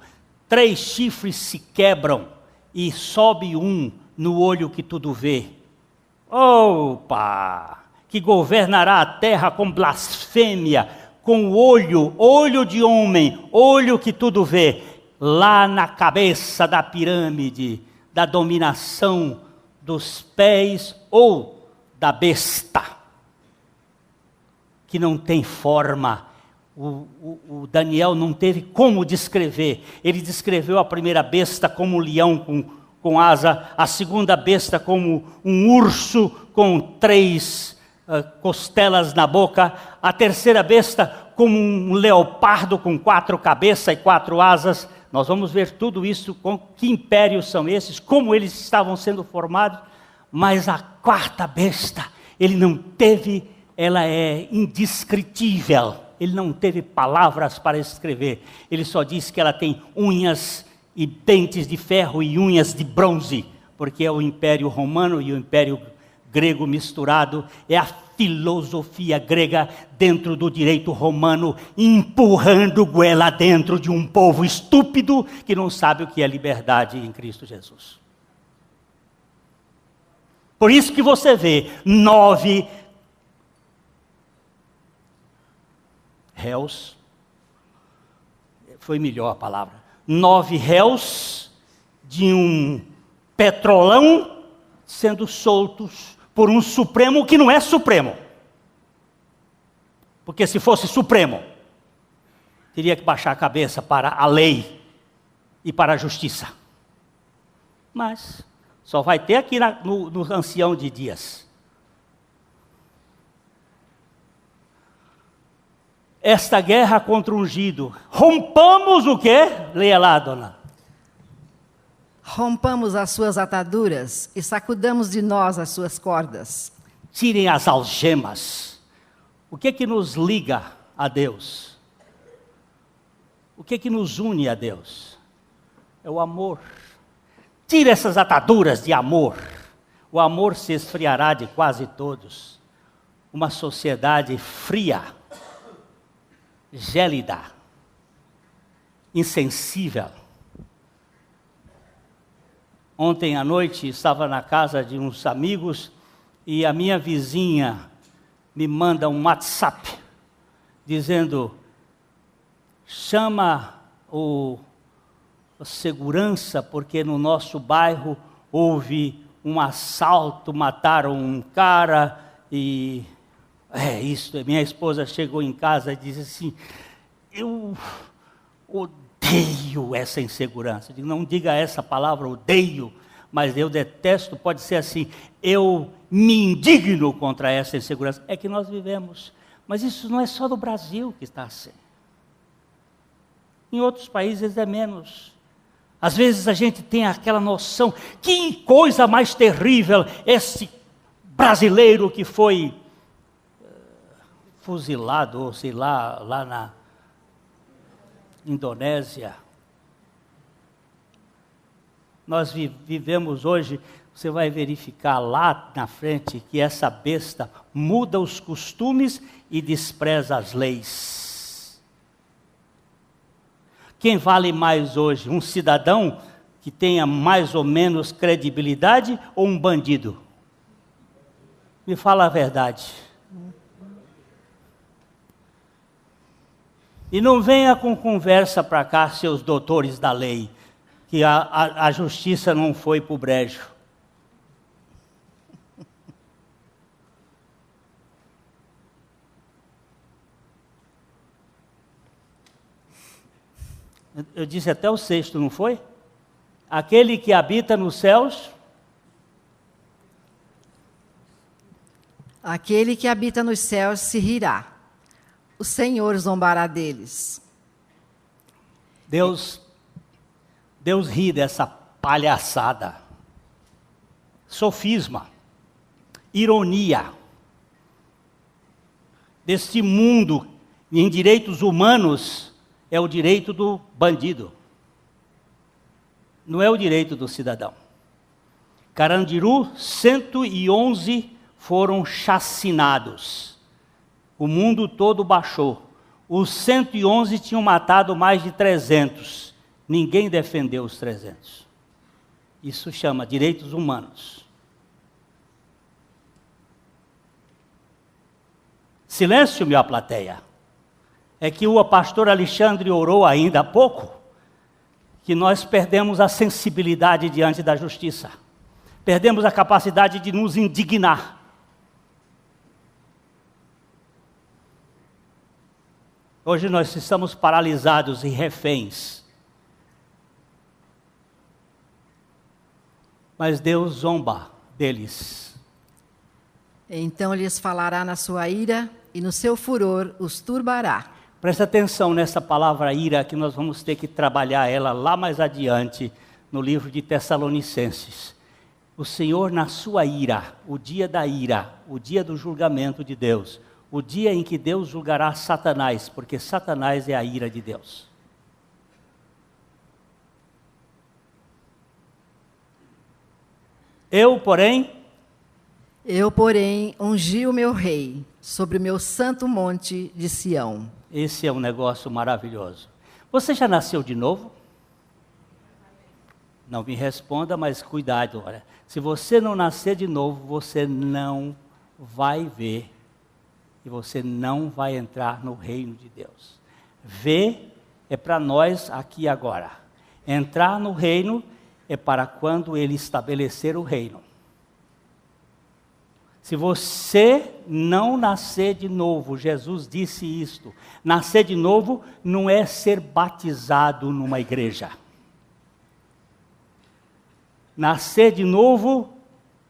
3 chifres se quebram e sobe um no olho que tudo vê. Opa! Que governará a terra com blasfêmia, com olho de homem, olho que tudo vê, lá na cabeça da pirâmide, da dominação dos pés ou da besta, que não tem forma. O Daniel não teve como descrever. Ele descreveu a primeira besta como um leão com asa, a segunda besta como um urso com 3 costelas na boca, a terceira besta como um leopardo com 4 cabeças e 4 asas. Nós vamos ver tudo isso, com que impérios são esses, como eles estavam sendo formados. Mas a 4ª besta, ela é indescritível. Ele não teve palavras para escrever. Ele só disse que ela tem unhas e dentes de ferro e unhas de bronze, porque é o Império Romano e o Império Grego misturado, é a filosofia grega dentro do direito romano, empurrando goela dentro de um povo estúpido que não sabe o que é liberdade em Cristo Jesus. Por isso que você vê 9 réus, foi melhor a palavra, 9 réus de um petrolão sendo soltos por um Supremo que não é Supremo. Porque se fosse Supremo, teria que baixar a cabeça para a lei e para a justiça. Mas só vai ter aqui no ancião de dias. Esta guerra contra o ungido, rompamos o quê? Leia lá, dona. Rompamos as suas ataduras e sacudamos de nós as suas cordas. Tirem as algemas. O que é que nos liga a Deus? O que é que nos une a Deus? É o amor. Tire essas ataduras de amor. O amor se esfriará de quase todos. Uma sociedade fria, gélida, insensível. Ontem à noite estava na casa de uns amigos e a minha vizinha me manda um WhatsApp dizendo: chama a segurança porque no nosso bairro houve um assalto, mataram um cara e isso. Minha esposa chegou em casa e disse assim: eu odeio essa insegurança. Eu digo, não diga essa palavra, odeio, mas eu detesto, pode ser assim, eu me indigno contra essa insegurança. É que nós vivemos, mas isso não é só no Brasil que está assim. Em outros países é menos. Às vezes a gente tem aquela noção, que coisa mais terrível, esse brasileiro que foi fuzilado, ou sei lá na Indonésia. Nós vivemos hoje, você vai verificar lá na frente que essa besta muda os costumes e despreza as leis. Quem vale mais hoje? Um cidadão que tenha mais ou menos credibilidade ou um bandido? Me fala a verdade. E não venha com conversa para cá, seus doutores da lei, que a justiça não foi para o brejo. Eu disse até o 6º, não foi? Aquele que habita nos céus. Aquele que habita nos céus se rirá. O Senhor zombará deles. Deus ri dessa palhaçada. Sofisma. Ironia. Deste mundo em direitos humanos. É o direito do bandido. Não é o direito do cidadão. Carandiru, 111 foram chacinados. O mundo todo baixou. Os 111 tinham matado mais de 300. Ninguém defendeu os 300. Isso chama direitos humanos. Silêncio, minha plateia. É que o pastor Alexandre orou ainda há pouco, que nós perdemos a sensibilidade diante da justiça. Perdemos a capacidade de nos indignar. Hoje nós estamos paralisados e reféns. Mas Deus zomba deles. Então lhes falará na sua ira e no seu furor os turbará. Presta atenção nessa palavra ira, que nós vamos ter que trabalhar ela lá mais adiante, no livro de Tessalonicenses. O Senhor na sua ira, o dia da ira, o dia do julgamento de Deus, o dia em que Deus julgará Satanás, porque Satanás é a ira de Deus. Eu, porém, ungi o meu rei sobre o meu santo monte de Sião. Esse é um negócio maravilhoso. Você já nasceu de novo? Não me responda, mas cuidado, olha. Se você não nascer de novo, você não vai ver e você não vai entrar no reino de Deus. Ver é para nós aqui e agora. Entrar no reino é para quando ele estabelecer o reino. Se você não nascer de novo, Jesus disse isto, nascer de novo não é ser batizado numa igreja. Nascer de novo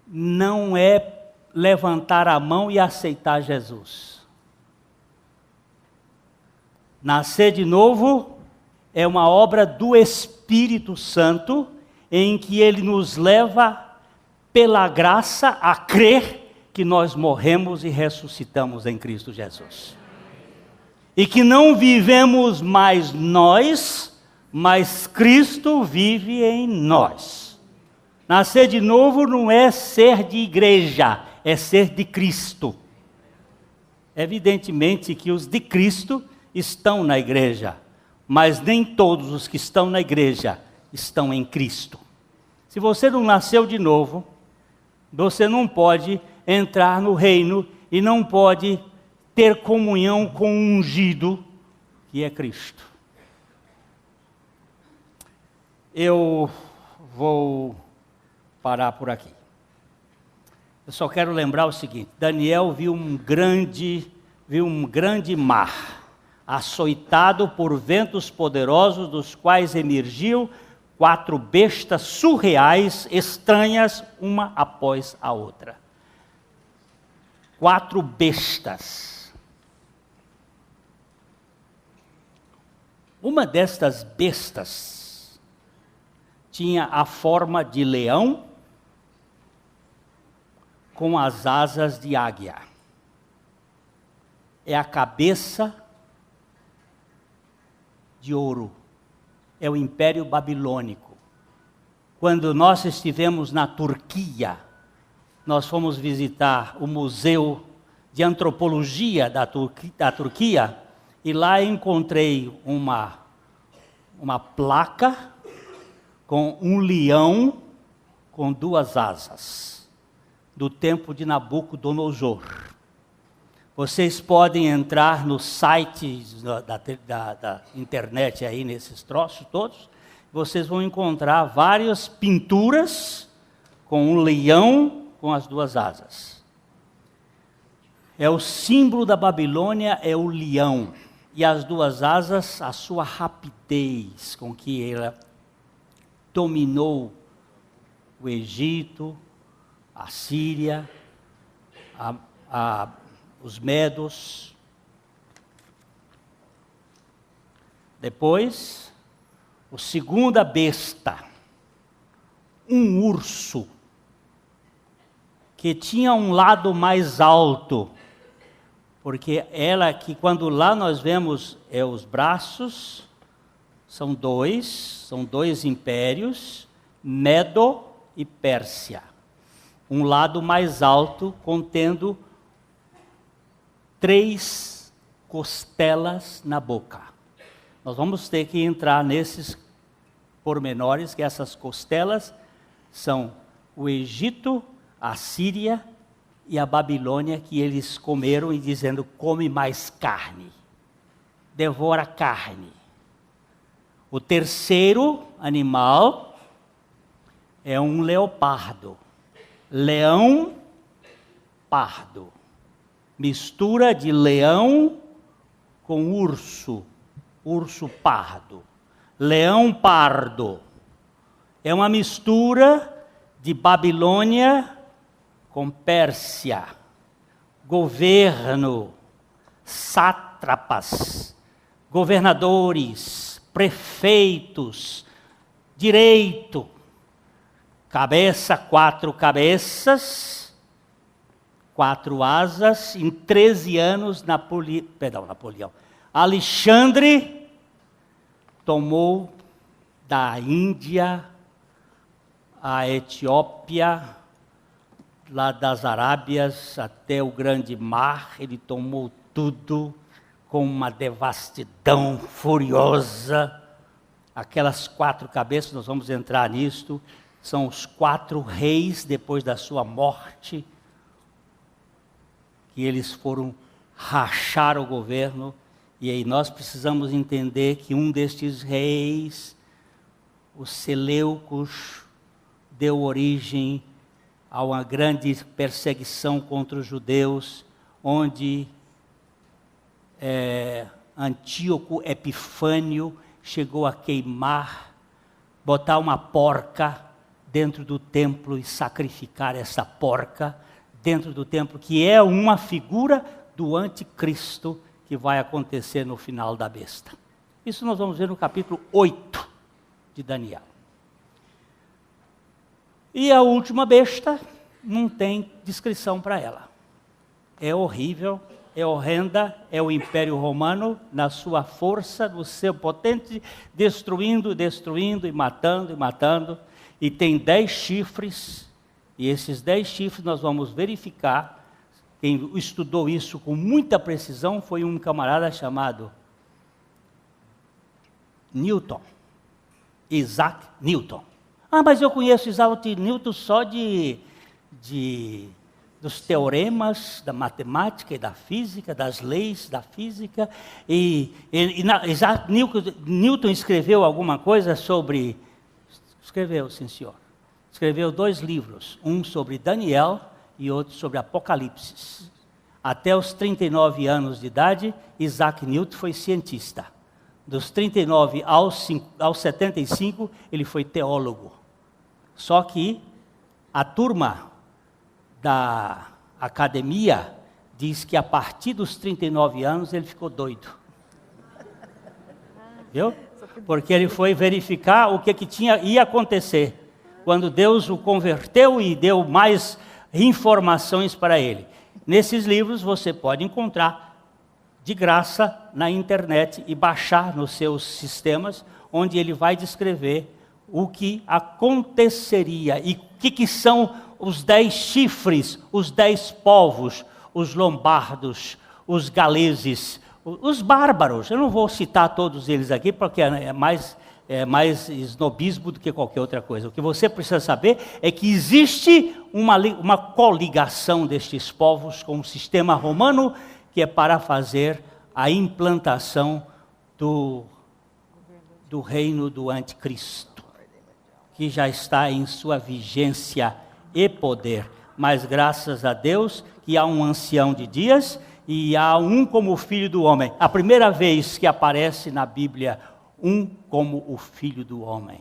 não é levantar a mão e aceitar Jesus. Nascer de novo é uma obra do Espírito Santo, em que ele nos leva pela graça a crer que nós morremos e ressuscitamos em Cristo Jesus. E que não vivemos mais nós, mas Cristo vive em nós. Nascer de novo não é ser de igreja, é ser de Cristo. Evidentemente que os de Cristo estão na igreja, mas nem todos os que estão na igreja estão em Cristo. Se você não nasceu de novo, você não pode entrar no reino e não pode ter comunhão com o ungido, que é Cristo. Eu vou parar por aqui. Eu só quero lembrar o seguinte: Daniel viu um grande mar, açoitado por ventos poderosos, dos quais emergiam 4 bestas surreais, estranhas, uma após a outra. 4 bestas. Uma destas bestas tinha a forma de leão com as asas de águia. É a cabeça de ouro. É o Império Babilônico. Quando nós estivemos na Turquia, nós fomos visitar o Museu de Antropologia da Turquia, e lá encontrei uma placa com um leão com 2 asas, do tempo de Nabucodonosor. Vocês podem entrar no site da internet aí, nesses troços todos, vocês vão encontrar várias pinturas com um leão com as 2 asas. É o símbolo da Babilônia, é o leão. E as 2 asas, a sua rapidez com que ela dominou o Egito, a Síria, os medos. Depois, a segunda besta, um urso, que tinha um lado mais alto, porque ela que quando lá nós vemos os braços, são dois impérios, Medo e Pérsia. Um lado mais alto contendo 3 costelas na boca. Nós vamos ter que entrar nesses pormenores, que essas costelas são o Egito, a Síria e a Babilônia, que eles comeram e dizendo: come mais carne, devora carne. O terceiro animal é um leopardo, leão pardo, mistura de leão com urso, urso pardo. Leão pardo é uma mistura de Babilônia com Pérsia, governo, sátrapas, governadores, prefeitos, direito, cabeça, 4 cabeças, 4 asas. Em 13 anos, Napoleão, Alexandre tomou da Índia, a Etiópia, lá das Arábias até o Grande Mar. Ele tomou tudo com uma devastidão furiosa. Aquelas 4 cabeças, nós vamos entrar nisto, são os 4 reis depois da sua morte, que eles foram rachar o governo E aí nós precisamos entender que um destes reis, os Seleucos, deu origem a uma grande perseguição contra os judeus, onde Antíoco Epifânio chegou a queimar, botar uma porca dentro do templo e sacrificar essa porca dentro do templo, que é uma figura do anticristo que vai acontecer no final da besta. Isso nós vamos ver no capítulo 8 de Daniel. E a última besta não tem descrição para ela. É horrível, é horrenda, é o Império Romano na sua força, no seu potente, destruindo e matando. E tem 10 chifres, e esses 10 chifres nós vamos verificar. Quem estudou isso com muita precisão foi um camarada chamado Isaac Newton. Ah, mas eu conheço Isaac Newton só dos teoremas da matemática e da física, das leis da física. Isaac Newton escreveu alguma coisa sobre... Escreveu, sim senhor. Escreveu 2 livros, um sobre Daniel e outro sobre Apocalipse. Até os 39 anos de idade, Isaac Newton foi cientista. Dos 39 aos 75, ele foi teólogo. Só que a turma da academia diz que a partir dos 39 anos ele ficou doido. Viu? Porque ele foi verificar o que ia acontecer quando Deus o converteu e deu mais informações para ele. Nesses livros você pode encontrar de graça na internet e baixar nos seus sistemas, onde ele vai descrever o que aconteceria e o que são os 10 chifres, os 10 povos, os lombardos, os galeses, os bárbaros. Eu não vou citar todos eles aqui, porque é mais snobismo do que qualquer outra coisa. O que você precisa saber é que existe uma coligação destes povos com o sistema romano, que é para fazer a implantação do reino do anticristo, que já está em sua vigência e poder. Mas graças a Deus que há um ancião de dias e há um como o Filho do Homem. A primeira vez que aparece na Bíblia um como o Filho do Homem,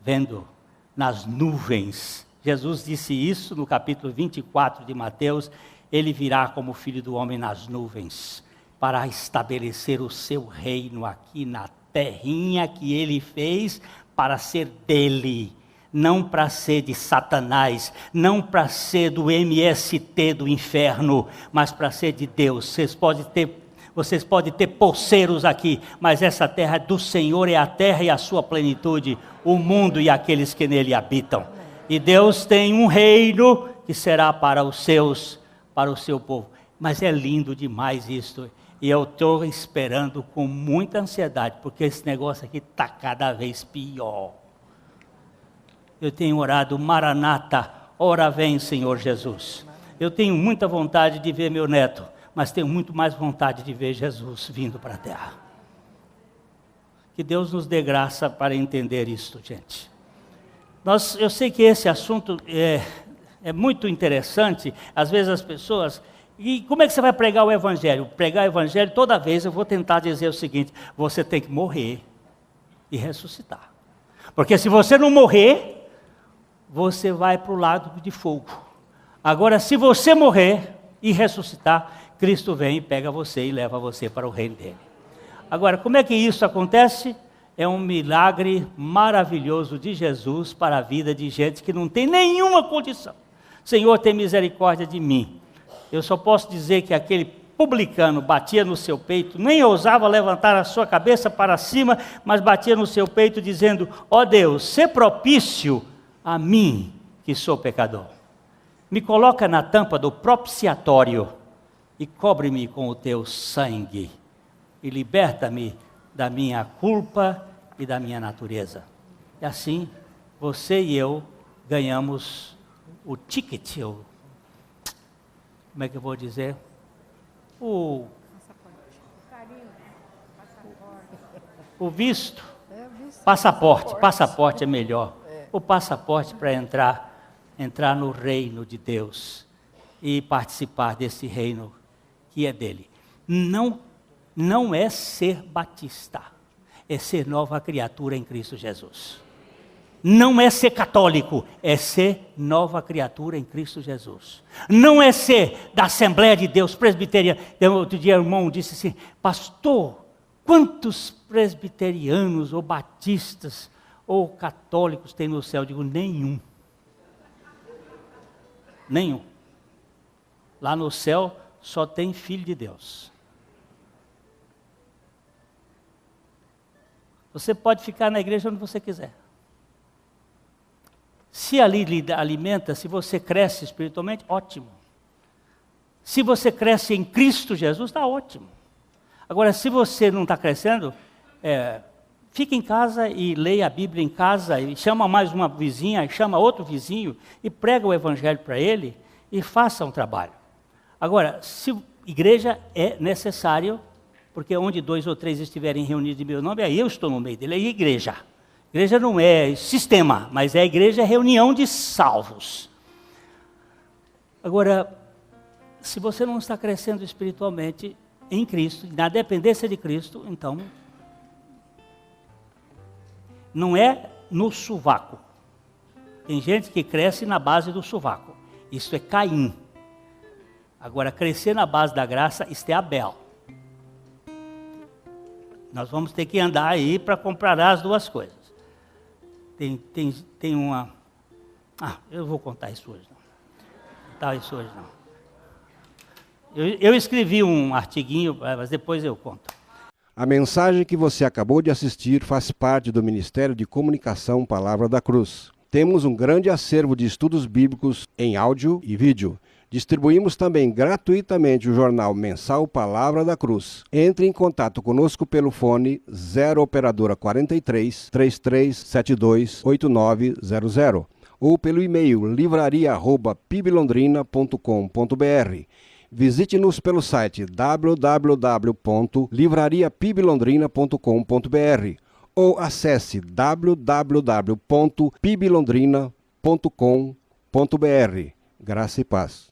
vendo nas nuvens. Jesus disse isso no capítulo 24 de Mateus. Ele virá como o Filho do Homem nas nuvens, para estabelecer o seu reino aqui na terrinha que ele fez para ser dele, não para ser de Satanás, não para ser do MST do inferno, mas para ser de Deus. Vocês podem ter poceiros aqui, mas essa terra do Senhor é a terra e a sua plenitude, o mundo e aqueles que nele habitam. E Deus tem um reino que será para o seu povo. Mas é lindo demais isso. E eu estou esperando com muita ansiedade, porque esse negócio aqui está cada vez pior. Eu tenho orado, Maranata, ora vem, Senhor Jesus. Eu tenho muita vontade de ver meu neto, mas tenho muito mais vontade de ver Jesus vindo para a terra. Que Deus nos dê graça para entender isto, gente. Eu sei que esse assunto é muito interessante. Às vezes as pessoas... E como é que você vai pregar o Evangelho? Pregar o Evangelho, toda vez eu vou tentar dizer o seguinte: você tem que morrer e ressuscitar. Porque se você não morrer, você vai para o lago de fogo. Agora, se você morrer e ressuscitar, Cristo vem e pega você e leva você para o reino dele. Agora, como é que isso acontece? É um milagre maravilhoso de Jesus para a vida de gente que não tem nenhuma condição. Senhor, tem misericórdia de mim. Eu só posso dizer que aquele publicano batia no seu peito, nem ousava levantar a sua cabeça para cima, mas batia no seu peito dizendo: ó Deus, sê propício a mim, que sou pecador. Me coloca na tampa do propiciatório e cobre-me com o teu sangue e liberta-me da minha culpa e da minha natureza. E assim, você e eu ganhamos o ticket, como é que eu vou dizer? O visto, passaporte é melhor. O passaporte para entrar no reino de Deus e participar desse reino que é dele. Não é ser batista, é ser nova criatura em Cristo Jesus. Não é ser católico, é ser nova criatura em Cristo Jesus. Não é ser da Assembleia de Deus, presbiteriana. Outro dia o irmão disse assim, pastor, quantos presbiterianos ou batistas ou católicos tem no céu? Eu digo, nenhum. Nenhum. Lá no céu só tem filho de Deus. Você pode ficar na igreja onde você quiser. Se ali lhe alimenta, se você cresce espiritualmente, ótimo. Se você cresce em Cristo Jesus, está ótimo. Agora, se você não está crescendo, fica em casa e leia a Bíblia em casa, e chama mais uma vizinha, e chama outro vizinho, e prega o Evangelho para ele, e faça um trabalho. Agora, se igreja é necessário, porque onde 2 ou 3 estiverem reunidos em meu nome, aí eu estou no meio dele, é igreja. Igreja não é sistema, mas a igreja é reunião de salvos. Agora, se você não está crescendo espiritualmente em Cristo, na dependência de Cristo, então, não é no sovaco. Tem gente que cresce na base do sovaco. Isso é Caim. Agora, crescer na base da graça, isso é Abel. Nós vamos ter que andar aí para comparar as duas coisas. Tem uma... eu vou contar isso hoje não. Contar isso hoje não. Eu escrevi um artiguinho, mas depois eu conto. A mensagem que você acabou de assistir faz parte do Ministério de Comunicação Palavra da Cruz. Temos um grande acervo de estudos bíblicos em áudio e vídeo. Distribuímos também gratuitamente o jornal mensal Palavra da Cruz. Entre em contato conosco pelo fone 0 operadora 43 3372 8900 ou pelo e-mail livraria@piblondrina.com.br. Visite-nos pelo site www.livrariapiblondrina.com.br ou acesse www.piblondrina.com.br. Graça e paz.